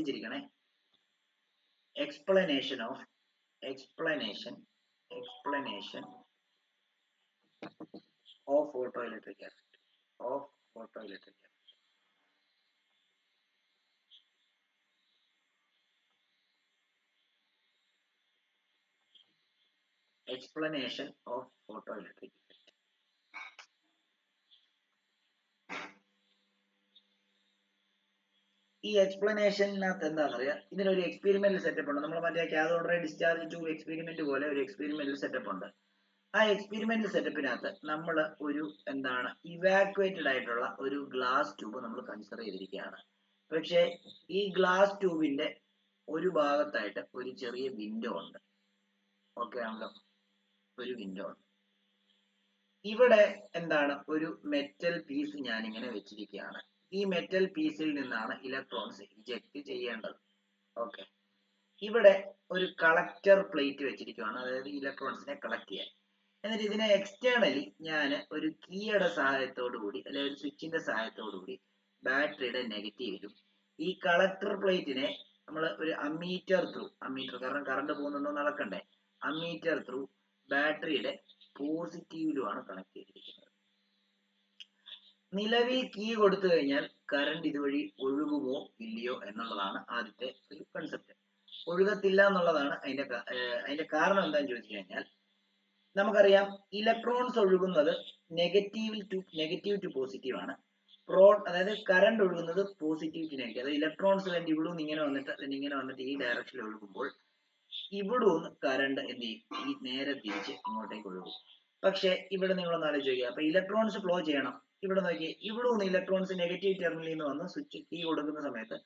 ശ്രദ്ധിച്ചിരിക്കണേ. explanation of photoelectric effect explanation of photoelectric effect. ഈ എക്സ്പ്ലനേഷനകത്ത് എന്താണെന്നറിയാം, ഇതിനൊരു എക്സ്പെരിമെന്റൽ സെറ്റപ്പ് ഉണ്ട്. നമ്മൾ മറ്റേ cathode ray discharge tube experiment പോലെ ഒരു എക്സ്പെരിമെന്റൽ സെറ്റപ്പ് ഉണ്ട്. ആ എക്സ്പെരിമെന്റൽ സെറ്റപ്പിനകത്ത് നമ്മൾ ഒരു ഇവാക്യുവേറ്റഡ് ആയിട്ടുള്ള ഒരു ഗ്ലാസ് ട്യൂബ് നമ്മൾ കൺസിഡർ ചെയ്തിരിക്കുകയാണ്. പക്ഷേ ഈ ഗ്ലാസ് ട്യൂബിന്റെ ഒരു ഭാഗത്തായിട്ട് ഒരു ചെറിയ വിൻഡോ ഉണ്ട്. ഓക്കെ ആണല്ലോ, ഒരു വിൻഡോ ഉണ്ട്. ഇവിടെ ഒരു മെറ്റൽ പീസ് ഞാനിങ്ങനെ വെച്ചിരിക്കുകയാണ്. ഈ മെറ്റൽ പീസിൽ നിന്നാണ് ഇലക്ട്രോൺസ് ഇജക്ട് ചെയ്യേണ്ടത്. ഓക്കെ, ഇവിടെ ഒരു കളക്ടർ പ്ലേറ്റ് വെച്ചിരിക്കുകയാണ്, അതായത് ഇലക്ട്രോൺസിനെ കളക്ട് ചെയ്യാൻ. എന്നിട്ട് ഇതിനെ എക്സ്റ്റേണലി ഞാൻ ഒരു കീയുടെ സഹായത്തോടു കൂടി അല്ലെങ്കിൽ ഒരു സ്വിച്ചിന്റെ സഹായത്തോടു കൂടി ബാറ്ററിയുടെ നെഗറ്റീവിലും ഈ കളക്ടർ പ്ലേറ്റിനെ നമ്മൾ ഒരു അമ്മീറ്റർ കാരണം കറണ്ട് പോകുന്നുണ്ടോ നടക്കണ്ടേ, അമ്മീറ്റർ ത്രൂ ബാറ്ററിയുടെ പോസിറ്റീവിലുമാണ് കണക്ട് ചെയ്തിരിക്കുന്നത്. നിലവിൽ കീ കൊടുത്തു കഴിഞ്ഞാൽ കറണ്ട് ഇതുവഴി ഒഴുകുമോ ഇല്ലയോ എന്നുള്ളതാണ് ആദ്യത്തെ ഒരു കൺസെപ്റ്റ്. ഒഴുകത്തില്ല എന്നുള്ളതാണ് അതിന്റെ കാരണം എന്താണെന്ന് ചോദിച്ചു കഴിഞ്ഞാൽ, നമുക്കറിയാം ഇലക്ട്രോൺസ് ഒഴുകുന്നത് നെഗറ്റീവ് ടു പോസിറ്റീവ് ആണ്. അതായത് കറണ്ട് ഒഴുകുന്നത് പോസിറ്റീവ് ടു നെഗറ്റീവ്. അതായത് ഇലക്ട്രോൺസ് വേണ്ടി ഇവിടെ നിന്ന് ഇങ്ങനെ വന്നിട്ട് ഈ ഡയറക്ഷനിൽ ഒഴുകുമ്പോൾ ഇവിടെ നിന്ന് കറണ്ട് എന്ത് ചെയ്യും, ഈ നേരെ തിരിച്ച് ഇങ്ങോട്ടേക്ക് ഒഴുകും. പക്ഷെ ഇവിടെ നിങ്ങളൊന്ന് ആലോചിച്ച് നോക്കിയാൽ, അപ്പൊ ഇലക്ട്രോൺസ് ഫ്ലോ ചെയ്യണം. ഇവിടെ നോക്കിയേ, ഇവിടെ നിന്ന് ഇലക്ട്രോൺസ് നെഗറ്റീവ് ടെർമിനലിൽ നിന്ന് വന്ന് സ്വിച്ച് കീ കൊടുക്കുന്ന സമയത്ത്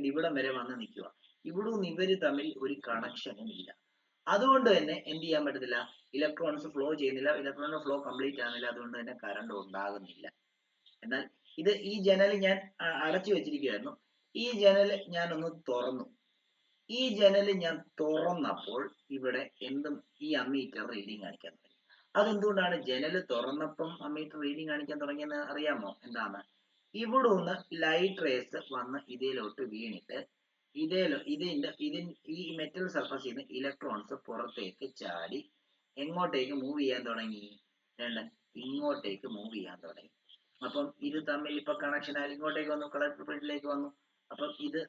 ഇവിടം വരെ വന്ന് നിൽക്കുക. ഇവിടെ നിന്ന് ഇവര് തമ്മിൽ ഒരു കണക്ഷനും ഇല്ല. അതുകൊണ്ട് തന്നെ എന്ത് ചെയ്യാൻ പറ്റത്തില്ല, ഇലക്ട്രോൺസ് ഫ്ലോ ചെയ്യുന്നില്ല, ഇലക്ട്രോണിന്റെ ഫ്ലോ കംപ്ലീറ്റ് ആകുന്നില്ല. അതുകൊണ്ട് തന്നെ കറണ്ട് ഉണ്ടാകുന്നില്ല. എന്നാൽ ഈ ജനൽ ഞാൻ അടച്ചു വെച്ചിരിക്കുകയായിരുന്നു. ഈ ജനൽ ഞാൻ ഒന്ന് തുറന്നു. ഈ ജനൽ ഞാൻ തുറന്നപ്പോൾ ഇവിടെ ഈ അമ്മീറ്റർ റീഡിങ് കാണിക്കാൻ തുടങ്ങി. അതെന്തുകൊണ്ടാണ് ജനൽ തുറന്നപ്പം അമ്മീറ്റർ റീഡിങ് കാണിക്കാൻ തുടങ്ങിയെന്ന് അറിയാമോ? എന്താണ്, ഇവിടെ നിന്ന് ലൈറ്റ് റേസ് വന്ന് ഇതിലോട്ട് വീണിട്ട് ഈ മെറ്റൽ സർഫസിൽ നിന്ന് ഇലക്ട്രോൺസ് പുറത്തേക്ക് ചാടി എങ്ങോട്ടേക്ക് മൂവ് ചെയ്യാൻ തുടങ്ങി, ഇങ്ങോട്ടേക്ക് മൂവ് ചെയ്യാൻ തുടങ്ങി. അപ്പം ഇത് തമ്മിൽ ഇപ്പൊ കണക്ഷൻ ആയി ഇങ്ങോട്ടേക്ക് വന്നു, കളക്ടർ പ്ലേറ്റിലേക്ക് വന്നു. അപ്പം ഇത്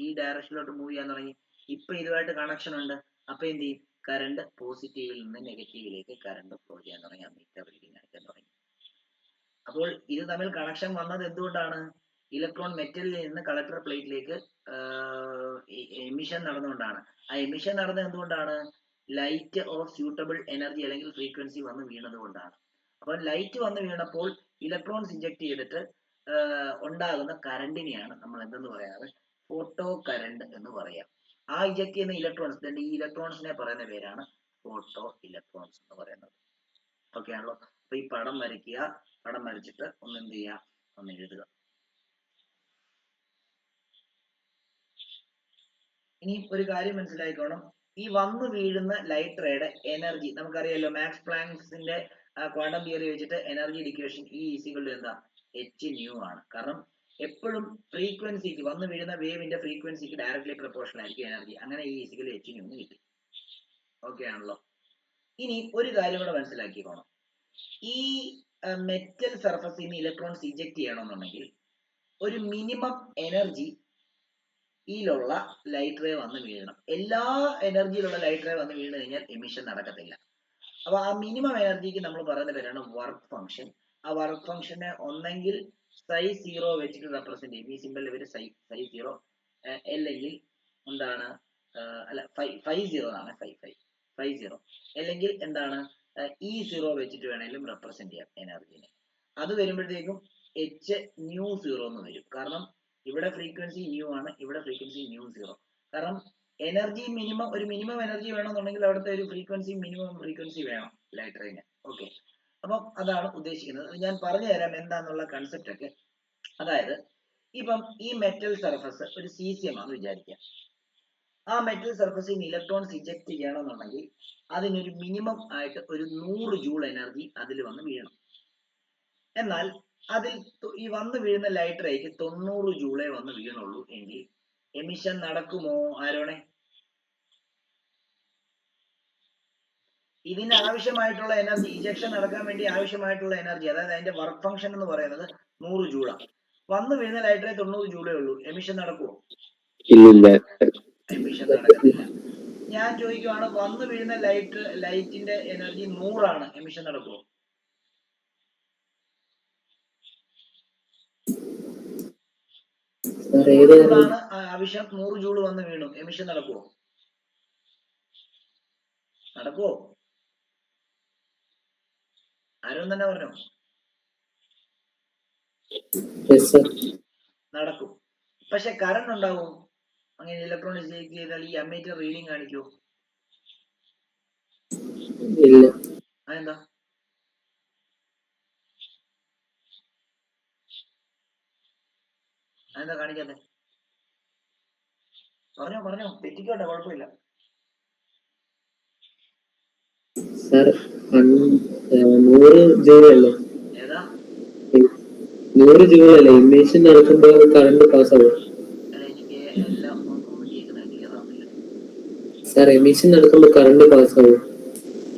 ഈ ഡയറക്ഷനിലോട്ട് മൂവ് ചെയ്യാൻ തുടങ്ങി. ഇപ്പൊ ഇതുമായിട്ട് കണക്ഷൻ ഉണ്ട്. അപ്പൊ എന്ത് ചെയ്യും, കറണ്ട് പോസിറ്റീവിൽ നിന്ന് നെഗറ്റീവിലേക്ക് കറണ്ട് ഫ്ലോ ചെയ്യാൻ തുടങ്ങി, അമ്മീറ്റർ റീഡിങ് കാണിക്കാൻ തുടങ്ങി. അപ്പോൾ ഇത് തമ്മിൽ കണക്ഷൻ വന്നത് എന്തുകൊണ്ടാണ്? ഇലക്ട്രോൺ മെറ്റലിൽ നിന്ന് കളക്ടർ പ്ലേറ്റിലേക്ക് എമിഷൻ നടന്നുകൊണ്ടാണ്. ആ എമിഷൻ നടന്നത് എന്തുകൊണ്ടാണ്? ലൈറ്റ് ഓഫ് സ്യൂട്ടബിൾ എനർജി അല്ലെങ്കിൽ ഫ്രീക്വൻസി വന്ന് വീണത് കൊണ്ടാണ്. അപ്പോൾ ലൈറ്റ് വന്ന് വീണപ്പോൾ ഇലക്ട്രോൺസ് ഇഞ്ചക്ട് ചെയ്തിട്ട് ഉണ്ടാകുന്ന കറണ്ടിനെയാണ് നമ്മൾ എന്തെന്ന് പറയാറ്, ഫോട്ടോ കറണ്ട് എന്ന് പറയാം. ആ ഇജക്ട് ചെയ്യുന്ന ഇലക്ട്രോൺസ്, ഈ ഇലക്ട്രോൺസിനെ പറയുന്ന പേരാണ് ഫോട്ടോ ഇലക്ട്രോൺസ് എന്ന് പറയുന്നത്. ഓക്കെ ആണല്ലോ. അപ്പൊ ഈ പടം വരയ്ക്കുക, പടം വരച്ചിട്ട് ഒന്ന് എന്ത് ചെയ്യുക, ഒന്ന് എഴുതുക. ഇനി ഒരു കാര്യം മനസ്സിലായിക്കോണം, ഈ വന്നു വീഴുന്ന ലൈറ്റ് റേയുടെ എനർജി നമുക്കറിയാലോ, മാക്സ് പ്ലാങ്ക്സിന്റെ ക്വാണ്ടം തിയറി വെച്ചിട്ട് എനർജി ഇക്വേഷൻ E = എന്താ, hν ആണ്. കാരണം എപ്പോഴും ഫ്രീക്വൻസിക്ക് വന്നു വീഴുന്ന വേവിന്റെ ഫ്രീക്വൻസിക്ക് ഡയറക്ട്ലി പ്രൊപ്പോർഷണൽ ആയിരിക്കും എനർജി. അങ്ങനെ E = hν എന്ന് കിട്ടി. ഓക്കെ ആണല്ലോ. ഇനി ഒരു കാര്യം കൂടെ മനസ്സിലാക്കിക്കോണം, ഈ മെറ്റൽ സർഫസിൽ നിന്ന് ഇലക്ട്രോൺസ് ഇജക്ട് ചെയ്യണമെന്നുണ്ടെങ്കിൽ ഒരു മിനിമം എനർജി യിലുള്ള ലൈറ്റ് റേ വന്ന് വീഴണം. എല്ലാ എനർജിയിലുള്ള ലൈറ്റ് റേ വന്ന് വീണ് കഴിഞ്ഞാൽ എമിഷൻ നടക്കത്തില്ല. അപ്പൊ ആ മിനിമം എനർജിക്ക് നമ്മൾ പറയുന്ന പേരാണ് വർക്ക് ഫംഗ്ഷൻ. ആ വർക്ക് ഫംഗ്ഷനെ ഒന്നെങ്കിൽ ψ0 വെച്ചിട്ട് റെപ്രസെന്റ് ചെയ്യും. ഈ സിമ്പിൾ ഇവര് ψ0 അല്ലെങ്കിൽ എന്താണ്, അല്ല φ0 ആണ്, φ0 അല്ലെങ്കിൽ എന്താണ് E0 വെച്ചിട്ട് വേണമെങ്കിലും റെപ്രസെന്റ് ചെയ്യാം എനർജിനെ. അത് വരുമ്പോഴത്തേക്കും hν0 എന്ന് വരും. കാരണം ഇവിടെ ഫ്രീക്വൻസി ന്യൂ ആണ്, ഇവിടെ ഫ്രീക്വൻസി ν0. കാരണം എനർജി ഒരു മിനിമം എനർജി വേണമെന്നുണ്ടെങ്കിൽ അവിടുത്തെ ഒരു ഫ്രീക്വൻസി മിനിമം ഫ്രീക്വൻസി വേണം ലൈറ്റ് റേന്. ഓക്കെ, അപ്പം അതാണ് ഉദ്ദേശിക്കുന്നത്. ഞാൻ പറഞ്ഞു തരാം എന്താന്നുള്ള കൺസെപ്റ്റ് ഒക്കെ. അതായത് ഇപ്പം ഈ മെറ്റൽ സർഫസ് ഒരു സീസിയം ആണെന്ന് വിചാരിക്കുക. ആ മെറ്റൽ സർഫസിൽ നിന്ന് ഇലക്ട്രോൺസ് ഇജക്ട് ചെയ്യണമെന്നുണ്ടെങ്കിൽ അതിനൊരു മിനിമം ആയിട്ട് ഒരു 100 ജൂൾ എനർജി അതിൽ വന്ന് വീഴണം. എന്നാൽ അതിൽ ഈ വന്ന് വീഴുന്ന ലൈറ്റ് റേക്ക് 90 ജൂളേ വന്ന് വീണുള്ളൂ എങ്കിൽ എമിഷൻ നടക്കുമോ ആരോണെ? ഇതിന് ആവശ്യമായിട്ടുള്ള എനർജി, ഇജക്ഷൻ നടക്കാൻ വേണ്ടി ആവശ്യമായിട്ടുള്ള എനർജി, അതായത് അതിന്റെ വർക്ക് ഫംഗ്ഷൻ എന്ന് പറയുന്നത് 100 ജൂളാണ്. വന്നു വീഴുന്ന ലൈറ്ററെ 90 ജൂളേ ഉള്ളൂ. എമിഷൻ നടക്കുമോ? എമിഷൻ നടക്കത്തില്ല. ഞാൻ ചോദിക്കുവാണ്, വന്നു വീഴുന്ന ലൈറ്റിന്റെ എനർജി 100 ആണ്, എമിഷൻ നടക്കുമോ? ജൂളാണ് ആവശ്യം, 100 ജൂള് വന്ന് വീണു, എമിഷൻ നടക്കുമോ? നടക്കുമോ? ആരും തന്നെ പറഞ്ഞു. നടക്കും. പക്ഷെ കറണ്ട് ഉണ്ടാവും. അങ്ങനെ ഇലക്ട്രോണിക്സ് ചെയ്താൽ ഈ അമ്മീറ്റർ റീഡിങ് കാണിക്കൂ? അതെന്താ? അതെന്താ കാണിക്കാത്തെ? പറഞ്ഞോ തെറ്റിക്കോട്ടെ, കുഴപ്പമില്ല. ഏതാ? 100 ജൂളല്ലേ ഇമേഷൻ നടക്കുമ്പോൾ കറണ്ട് പാസ് ആവും. എനിക്ക് എല്ലാം ഒന്നും കേൾക്കുന്ന ക്ലിയർ ആവുന്നില്ല. സാർ എമിഷൻ നടക്കുമ്പോൾ കറണ്ട് പാസ് ആവും.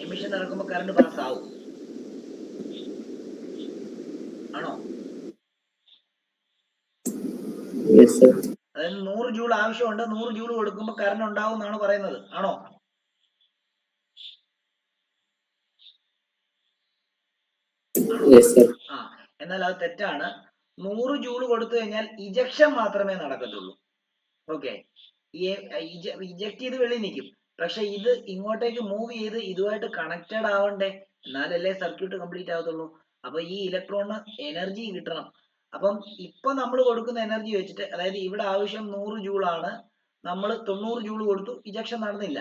എമിഷൻ നടക്കുമ്പോൾ കറണ്ട് പാസ് ആവും ആണോ? അതായത് 100 ജൂൾ ആവശ്യമുണ്ട്, 100 ജൂൾ കൊടുക്കുമ്പോൾ കറണ്ട് ഉണ്ടാവും എന്നാണ് പറയുന്നത്, ആണോ? ആ, എന്നാൽ അത് തെറ്റാണ്. 100 ജൂൾ കൊടുത്തു കഴിഞ്ഞാൽ ഇജക്ഷൻ മാത്രമേ നടക്കത്തുള്ളൂ. ഓക്കെ, ഇജക്ട് ചെയ്ത് വെളിയിൽ നിൽക്കും. പക്ഷെ ഇത് ഇങ്ങോട്ടേക്ക് മൂവ് ചെയ്ത് ഇതുമായിട്ട് കണക്റ്റഡ് ആവണ്ടേ, എന്നാലല്ലേ സർക്യൂട്ട് കംപ്ലീറ്റ് ആവത്തുള്ളൂ. അപ്പൊ ഈ ഇലക്ട്രോണിന് എനർജി കിട്ടണം. അപ്പം ഇപ്പൊ നമ്മൾ കൊടുക്കുന്ന എനർജി വെച്ചിട്ട്, അതായത് ഇവിടെ ആവശ്യം 100 ജൂൾ ആണ്, നമ്മൾ 90 ജൂൾ കൊടുത്തു, ഇജക്ഷൻ നടന്നില്ല.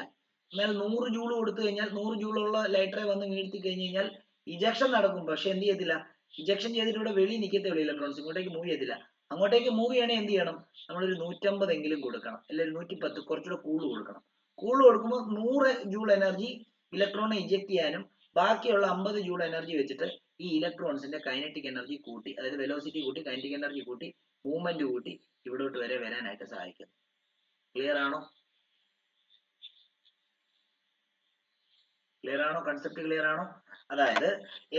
എന്നാൽ 100 ജൂൾ കൊടുത്തു കഴിഞ്ഞാൽ 100 ജൂളുള്ള ലൈറ്ററെ വന്ന് വീഴ്ത്തി കഴിഞ്ഞ് കഴിഞ്ഞാൽ ഇജക്ഷൻ നടക്കും. പക്ഷെ എന്ത് ചെയ്യത്തില്ല, ഇജക്ഷൻ ചെയ്തിട്ട് ഇവിടെ വെളിയിൽ നിൽക്കത്തേ ഉള്ളൂ, ഇലക്ട്രോൺസ് ഇങ്ങോട്ടേക്ക് മൂവ് ചെയ്യത്തില്ല. അങ്ങോട്ടേക്ക് മൂവ് ചെയ്യണേ എന്ത് ചെയ്യണം, നമ്മളൊരു 150 എങ്കിലും കൊടുക്കണം, അല്ലെങ്കിൽ 110, കുറച്ചുകൂടെ കൂടുതൽ കൊടുക്കണം. കൂടുതൽ കൊടുക്കുമ്പോൾ 100 ജൂൾ എനർജി ഇലക്ട്രോണെ ഇജക്ട് ചെയ്യാനും ബാക്കിയുള്ള 50 ജൂൾ എനർജി വെച്ചിട്ട് ഈ ഇലക്ട്രോൺസിന്റെ കൈനറ്റിക് എനർജി കൂട്ടി, അതായത് വെലോസിറ്റി കൂട്ടി, കൈനറ്റിക് എനർജി കൂട്ടി, മൂവ്മെന്റ് കൂട്ടി ഇവിടോട്ട് വരെ വരാനായിട്ട് സഹായിക്കുന്നു. ക്ലിയർ ആണോ? ക്ലിയർ ആണോ? കൺസെപ്റ്റ് ക്ലിയർ ആണോ? അതായത്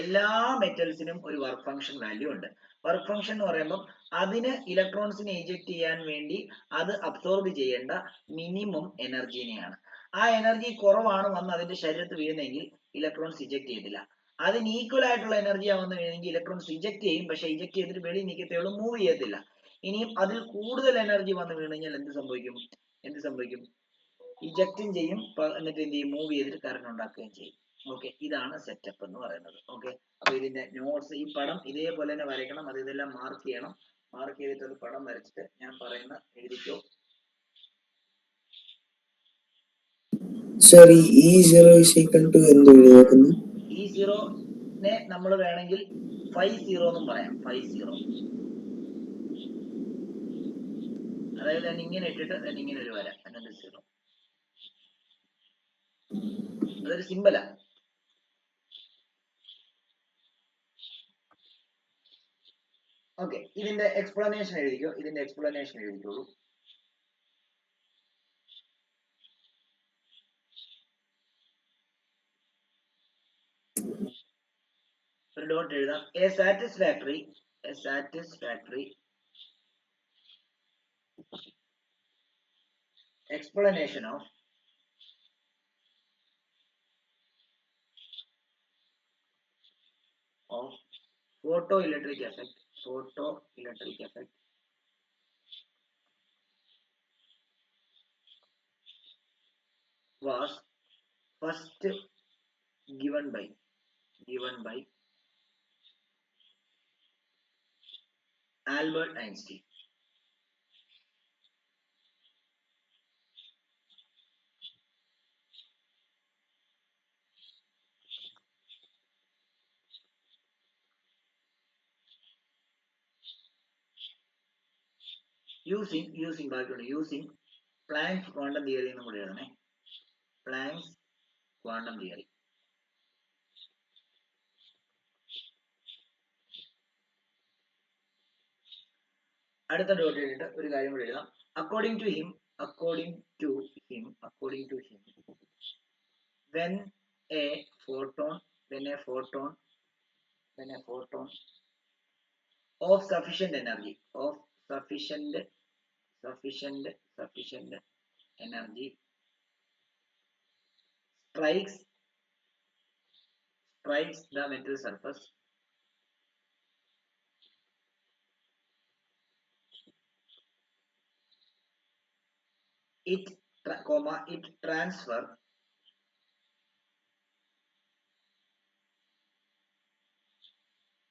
എല്ലാ മെറ്റൽസിനും ഒരു വർക്ക് ഫംഗ്ഷൻ വാല്യൂ ഉണ്ട്. വർക്ക് ഫംഗ്ഷൻ എന്ന് പറയുമ്പോൾ അതിന് ഇലക്ട്രോൺസിനെ ഇജക്ട് ചെയ്യാൻ വേണ്ടി അത് അബ്സോർബ് ചെയ്യേണ്ട മിനിമം എനർജിനെയാണ്. ആ എനർജി കുറവാണ് വന്ന് അതിന്റെ ശരീരത്തിൽ വീഴുന്നെങ്കിൽ ഇലക്ട്രോൺസ് ഇജക്ട് ചെയ്തില്ല. അതിന് ഈക്വൽ ആയിട്ടുള്ള എനർജി ആവുന്ന വീണെങ്കിൽ ഇലക്ട്രോൺസ് ഇജക്ട് ചെയ്യും, പക്ഷെ ഇജക്ട് ചെയ്തിട്ട് വെളിയിൽ നിൽക്കത്തേ ഉള്ളൂ, മൂവ് ചെയ്യത്തില്ല. ഇനിയും അതിൽ കൂടുതൽ എനർജി വന്ന് വീണ് കഴിഞ്ഞാൽ എന്ത് സംഭവിക്കും? ഇജക്റ്റും ചെയ്യും, എന്നിട്ട് എന്ത് ചെയ്യും, മൂവ് ചെയ്തിട്ട് കറണ്ട് ഉണ്ടാക്കുകയും ചെയ്യും. ഓക്കെ, ഇതാണ് സെറ്റപ്പ് എന്ന് പറയുന്നത്. ഓക്കെ, അപ്പൊ ഇതിന്റെ നോട്ട്സ്, ഈ പടം ഇതേപോലെ തന്നെ വരയ്ക്കണം. അത് ഇതെല്ലാം മാർക്ക് ചെയ്യണം. മാർക്ക് ചെയ്തിട്ട് ഒരു പടം വരച്ചിട്ട് ഞാൻ പറയുന്ന എഴുതിക്കോ. സോറി, E0 E0നെ നമ്മൾ വേണമെങ്കിൽ 50 എന്നും പറയാം. 50, അതായത് ഞാൻ ഇങ്ങനെ ഇട്ടിട്ട് ഞാൻ ഇങ്ങനെ ഒരു വര, അതിനകത്ത് 0. അതൊരു സിമ്പലാ. ഓക്കെ, ഇതിന്റെ എക്സ്പ്ലനേഷൻ എഴുതിക്കോളൂ. ഒരു ഡോട്ട് എഴുതാം. A satisfactory explanation of photoelectric effect was first given by Albert Einstein. using Planck's quantum theory എന്ന് കൂടി എഴുതണേ. Planck's quantum theory. അടുത്ത ഡോട്ട് എഴുതിട്ട് ഒരു കാര്യം കൂടി എഴുതാം. according to him, when a photon of sufficient energy energy strikes the metal surface, it transfer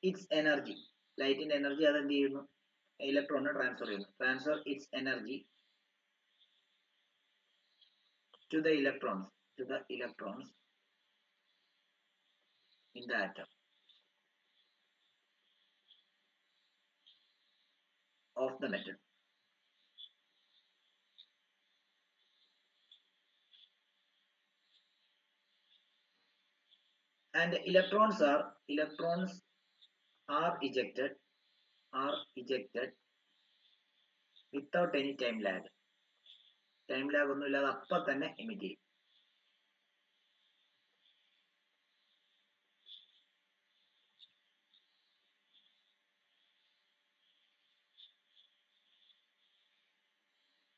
its energy, light in energy അതെന്ത് ചെയ്യുന്നു, ഇലക്ട്രോണിന് transfer its energy to the electrons in the atom of the metal. And electrons are ejected without any time lag ഒന്നും ഇല്ലാതെ അപ്പൊ തന്നെ emit ചെയ്യും.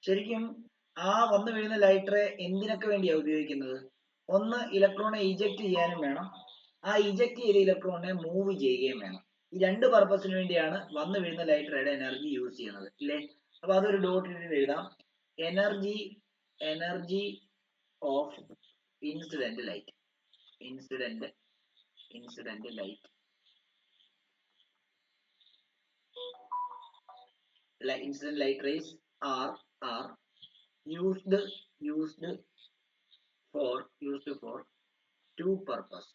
ശരിക്കും ആ വന്നു വീഴുന്ന ലൈറ്റ് റേ എന്തിനൊക്കെ വേണ്ടിയാണ് ഉപയോഗിക്കുന്നത്? ഒന്ന് ഇലക്ട്രോണെ ഇജക്ട് ചെയ്യാനും വേണം, ആ ഇജക്ട് ചെയ്ത ഇലക്ട്രോണിനെ മൂവ് ചെയ്യുകയും വേണം. ഈ രണ്ട് പർപ്പസിന് വേണ്ടിയാണ് വന്നു വീഴുന്ന ലൈറ്റ് റേയുടെ എനർജി യൂസ് ചെയ്യുന്നത് ഇല്ലേ? അപ്പൊ അതൊരു ഡോട്ട് ഇട്ടിട്ട് എഴുതാം, energy of incident light incident light rays are used for two purpose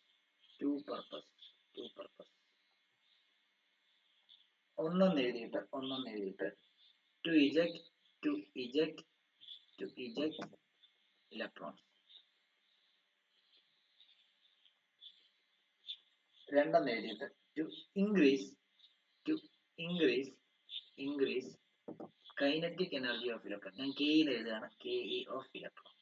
ഒന്നെന്ന് എഴുതിയിട്ട് to eject electrons, രണ്ടെന്ന് എഴുതിയിട്ട് to increase kinetic energy of electron. ഞാൻ Ke എഴുതുകയാണ്, Ke of electron.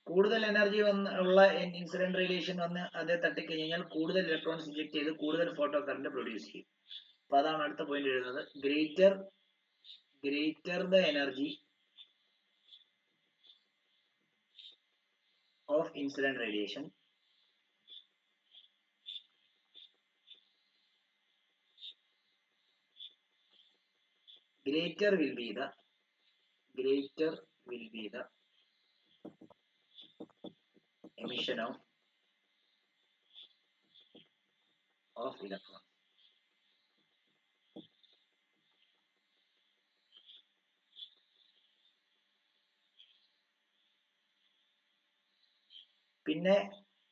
കൂടുതൽ എനർജി ഉള്ള ഇൻസിഡന്റ് റേഡിയേഷൻ വന്ന് അതേ തട്ടിക്കഴിഞ്ഞാൽ കൂടുതൽ ഇലക്ട്രോൺസ് ഇജക്ട് ചെയ്ത് കൂടുതൽ ഫോട്ടോ കറന്റ് പ്രൊഡ്യൂസ് ചെയ്യും. അപ്പൊ അതാണ് അടുത്ത പോയിന്റ് എഴുതുന്നത്, greater the energy of incident radiation greater will be the emission of electrons. പിന്നെ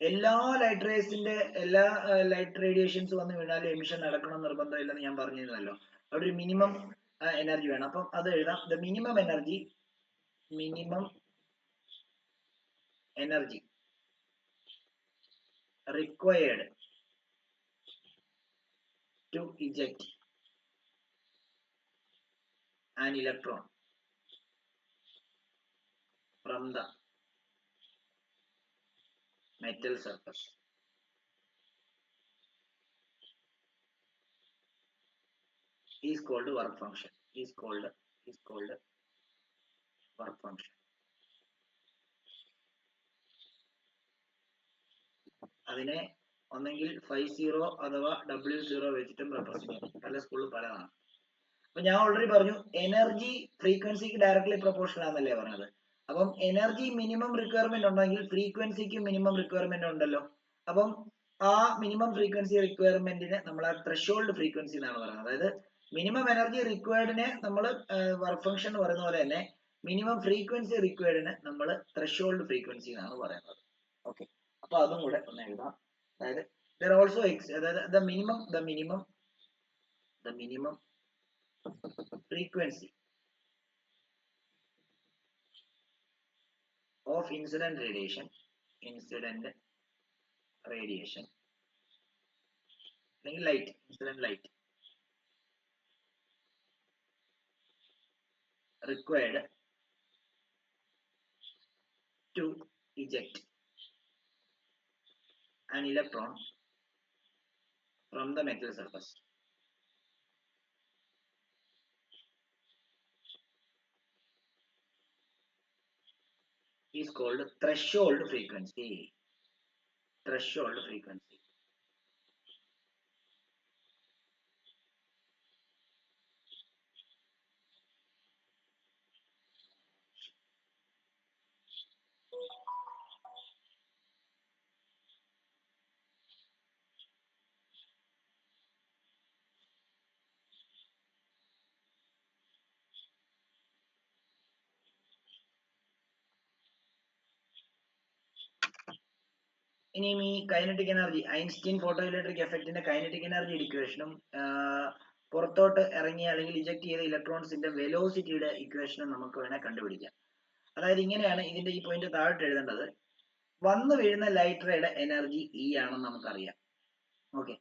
എല്ലാ ലൈറ്റ് റേഡിയേഷൻസ് വന്ന് വീണാലും എമിഷൻ നടക്കണം നിർബന്ധമില്ലെന്ന് ഞാൻ പറഞ്ഞിരുന്നല്ലോ. അവിടെ ഒരു മിനിമം എനർജി വേണം. അപ്പം അത് എഴുതാം, the minimum energy required to eject an electron from the metal surface is called work function. അതിനെ ഒന്നെങ്കിൽ 50 അഥവാ W0 വെച്ചിട്ടും റെപ്രസെന്റ് ചെയ്യും. പല സ്കൂളിൽ പലതാണ്. അപ്പൊ ഞാൻ ഓൾറെഡി പറഞ്ഞു എനർജി ഫ്രീക്വൻസിക്ക് ഡയറക്ട്ലി പ്രൊപ്പോർഷണൽ ആണെന്നല്ലേ പറഞ്ഞത്. അപ്പം എനർജി മിനിമം റിക്വയർമെന്റ് ഉണ്ടെങ്കിൽ ഫ്രീക്വൻസിക്ക് മിനിമം റിക്വയർമെന്റ് ഉണ്ടല്ലോ. അപ്പം ആ മിനിമം ഫ്രീക്വൻസി റിക്വയർമെന്റിന് നമ്മൾ ആ ത്രെഷോൾഡ് ഫ്രീക്വൻസി എന്നാണ് പറയുന്നത്. അതായത് മിനിമം എനർജി റിക്വയർഡിനെ നമ്മൾ വർക്ക് ഫംഗ്ഷൻ എന്ന് പറയുന്ന പോലെ തന്നെ മിനിമം ഫ്രീക്വൻസി റിക്വയർഡിന് നമ്മൾ ത്രെഷോൾഡ് ഫ്രീക്വൻസി എന്നാണ് പറയുന്നത്. ഓക്കെ, അപ്പൊ അതും കൂടെ ഒന്ന് എഴുതാം. അതായത് there also അതായത് the minimum frequency of incident radiation light, incident light required to eject an electron from the metal surface is called threshold frequency. Threshold frequency. ഇനിയും ഈ kinetic energy Einstein photo electric എഫക്റ്റിന്റെ kinetic energy ഇക്വേഷനും പുറത്തോട്ട് ഇറങ്ങിയ അല്ലെങ്കിൽ eject ചെയ്ത ഇലക്ട്രോൺസിന്റെ വെലോസിറ്റിയുടെ ഇക്വേഷനും നമുക്ക് വേണേൽ കണ്ടുപിടിക്കാം. അതായത് ഇങ്ങനെയാണ് ഇതിന്റെ ഈ പോയിന്റ് താഴോട്ട് എഴുതേണ്ടത്. വന്നു വീഴുന്ന ലൈറ്റ് റേയുടെ എനർജി ഇ ആണെന്ന് നമുക്കറിയാം. ഓക്കെ,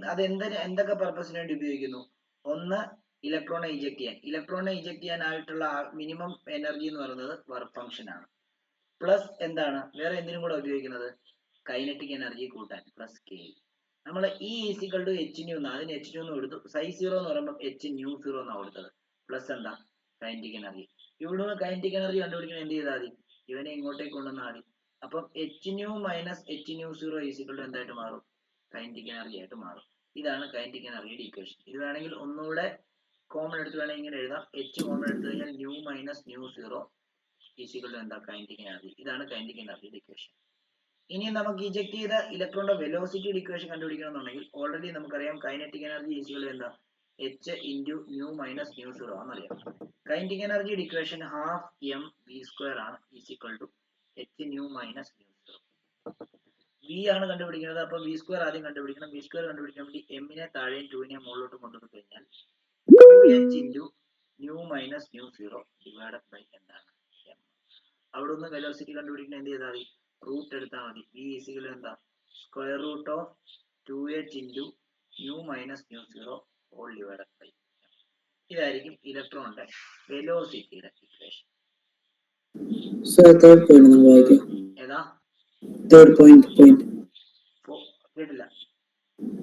അത് എന്തൊക്കെ പർപ്പസിന് വേണ്ടി ഉപയോഗിക്കുന്നു? ഒന്ന്, ഇലക്ട്രോണെ ഇജക്ട് ചെയ്യാനായിട്ടുള്ള മിനിമം എനർജി എന്ന് പറയുന്നത് വർക്ക് ഫംഗ്ഷൻ ആണ്. പ്ലസ് എന്താണ് വേറെ എന്തിനും കൂടെ ഉപയോഗിക്കുന്നത്? കൈനറ്റിക് എനർജി കൂട്ടാൻ, പ്ലസ് കെ. നമ്മൾ E is equal to H nu അതിന് എച്ച് ന്യൂ എന്ന് കൊടുത്തു. സൈ സീറോ എന്ന് പറയുമ്പോൾ എച്ച് ന്യൂ സീറോ എന്നാണ് കൊടുത്തത്. പ്ലസ് എന്താ? Kinetic energy. ഇവിടെ കൈനറ്റിക് എനർജി കണ്ടുപിടിക്കാൻ എന്ത് ചെയ്താൽ മതി? ഇവനെ ഇങ്ങോട്ടേക്ക് കൊണ്ടുവന്നാൽ മതി. അപ്പം h nu minus h nu zero is equal to എന്തായിട്ട് മാറും? കൈനറ്റിക് എനർജി ആയിട്ട് മാറും. ഇതാണ് കൈനറ്റിക് എനർജിയുടെ ഇക്വേഷൻ. ഇത് വേണമെങ്കിൽ ഒന്നുകൂടെ കോമൺ എടുത്ത് വേണമെങ്കിൽ ഇങ്ങനെ എഴുതാം. എച്ച് കോമൺ എടുത്തു കഴിഞ്ഞാൽ nu minus nu zero is equal to എന്താ? Kinetic energy. ഇതാണ് കൈനറ്റിക് എനർജിയുടെ ഇക്വേഷൻ. ഇനി നമുക്ക് ഇജക്ട് ചെയ്ത ഇലക്ട്രോണിന്റെ വെലോസിറ്റിയുടെ ഇക്വേഷൻ കണ്ടുപിടിക്കണമെന്നുണ്ടെങ്കിൽ ഓൾറെഡി നമുക്കറിയാം കൈനറ്റിക് എനർജി ഈസിക്കൽ എന്താ? H into nu minus nu zero ആണെന്നറിയാം. കൈനറ്റിക് എനർജിയുടെ equation half m v square ആണ് is equal to H nu minus nu zero. V ആണ് കണ്ടുപിടിക്കുന്നത്. അപ്പൊ വി സ്ക്വയർ ആദ്യം കണ്ടുപിടിക്കണം. വി സ്ക്വയർ കണ്ടുപിടിക്കാൻ വേണ്ടി എമ്മിനെ താഴെയും ടൂവിനെ മുകളിലോട്ട് കൊണ്ടുവന്നു കഴിഞ്ഞാൽ h into nu minus nu zero divided by എന്താണ്? എം. അവിടെ നിന്ന് വെലോസിറ്റി കണ്ടുപിടിക്കാൻ എന്ത് ചെയ്താൽ മതി? റൂട്ട് എടുത്താൽ മതി. വി ഈസിക്കൽ എന്താ? Square root of 2h into nu minus nu zero whole divided by. ഇതായിരിക്കും ഇലക്ട്രോണിന്റെ വെലോസിറ്റിയുടെ ഇക്വേഷൻ. ഏതാ? തേർഡ് പോയിന്റ് കേട്ടില്ല.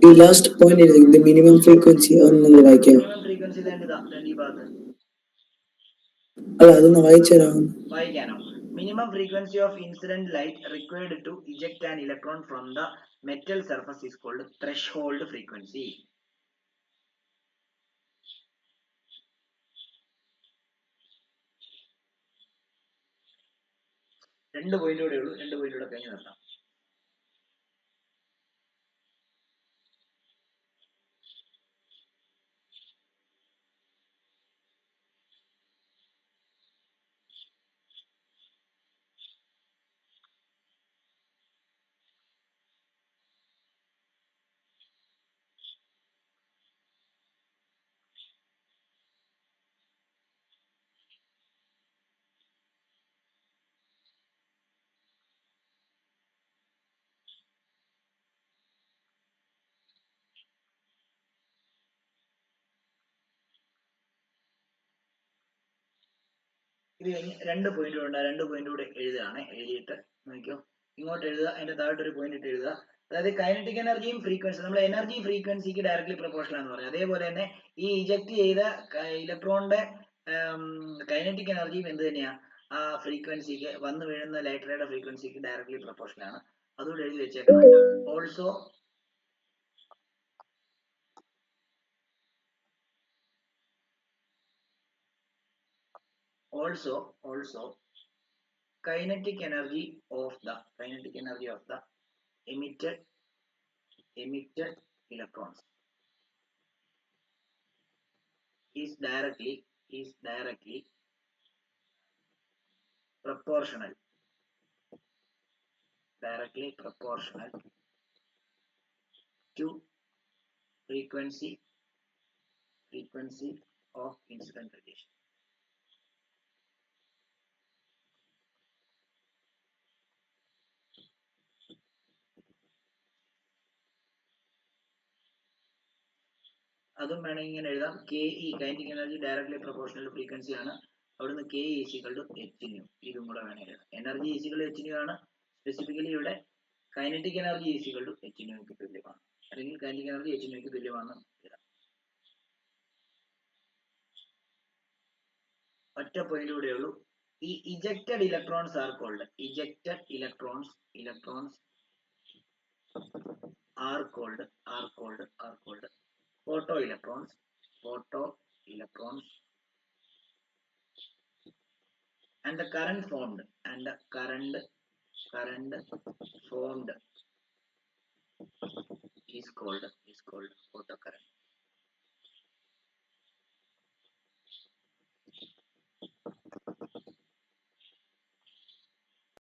ഈ ലാസ്റ്റ് പോയിന്റ് മിനിമം ഫ്രീക്വൻസി അതൊന്ന് വായിക്കാം. മിനിമം ഫ്രീക്വൻസി ഈ ഭാഗത്ത് അല്ല, അതൊന്ന് വായിച്ചുതരാം. വായിക്കാനോ? minimum frequency of incident light required to eject an electron from the metal surface is called threshold frequency. രണ്ട് പോയിന്റ് കൂടെ ഉള്ളൂ. രണ്ട് പോയിന്റ് കൂടെ കഴിഞ്ഞ് നിർത്താം. ഇത് രണ്ട് പോയിന്റ് ഉണ്ട്. രണ്ട് പോയിന്റ് കൂടെ എഴുതുകയാണ്. എഴുതിയിട്ട് നോക്കിയോ, ഇങ്ങോട്ട് എഴുതുക, അതിന്റെ താഴോട്ട് ഒരു പോയിന്റ് ഇട്ട് എഴുതുക. അതായത് കൈനറ്റിക് എനർജിയും ഫ്രീക്വൻസി നമ്മൾ എനർജി ഫ്രീക്വൻസിക്ക് ഡയറക്ട്ലി പ്രൊപ്പോർഷണൽ ആണെന്ന് പറയും. അതേപോലെ തന്നെ ഈ ഇജക്ട് ചെയ്ത ഇലക്ട്രോണിന്റെ കൈനറ്റിക് എനർജിയും എന്ത് തന്നെയാ? ആ ഫ്രീക്വൻസിക്ക്, വന്നു വീഴുന്ന ലൈറ്റ് റേയുടെ ഫ്രീക്വൻസിക്ക് ഡയറക്ട്ലി പ്രൊപ്പോർഷണൽ ആണ്. അതുകൂടെ എഴുതി വെച്ചേക്കണം. Also kinetic energy of the emitted electrons is directly proportional to frequency of incident radiation. അതും വേണമെങ്കിൽ ഇങ്ങനെ എഴുതാം. K E kinetic energy directly proportional frequency ആണ്. അവിടുന്ന് K is equal to H nu. ഇതും കൂടെ വേണമെങ്കിൽ എഴുതാം. എനർജി ഈസിക്വൽ എച്ച് ന്യൂ ആണ്. സ്പെസിഫിക്കലി ഇവിടെ kinetic energy is equal to h ന്യൂക്ക് തുല്യമാണ്. അല്ലെങ്കിൽ കൈനറ്റിക് എനർജി എച്ച് ന്യൂക്ക് തുല്യമാണെന്ന് എഴുതാം. ഒറ്റ പോയിന്റ് കൂടെ ഉള്ളൂ. ഈ ejected electrons are called are called photo electrons and the current formed is called photocurrent.